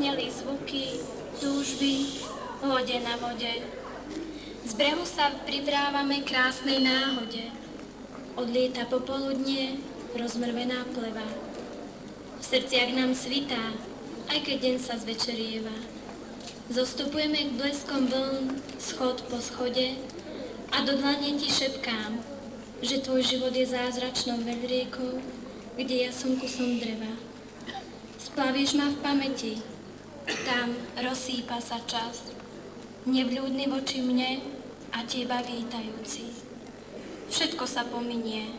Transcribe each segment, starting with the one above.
zneli zvuky, túžby, lode na vode. Z brehu sa priprávame krásnej náhode. Odlieta popoludnie rozmrvená pleva. V srdciach nám svitá, aj keď deň sa zvečerieva. Zostupujeme k bleskom vln, schod po schode a do dlane ti šepkám, že tvoj život je zázračnou veľriekou, kde ja som kusom dreva. Splavíš ma v pamäti, tam rozsýpa sa čas, nevľúdny voči mne a teba vítajúci. Všetko sa pominie,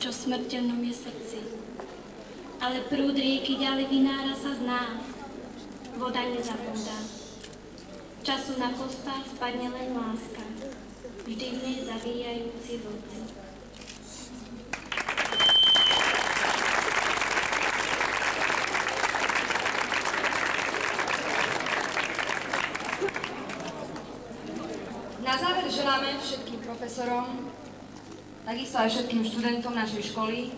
čo v smrteľnom je srdci, ale prúd rieky ďalej vynára sa z nás, voda nezabúda. Času na kostách spadne len láska, vždy v nej zavíjajúci vlci. Na záver želáme všetkým profesorom, takisto aj všetkým študentom našej školy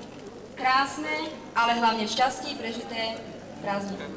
krásne, ale hlavne šťastí prežité prázdniny.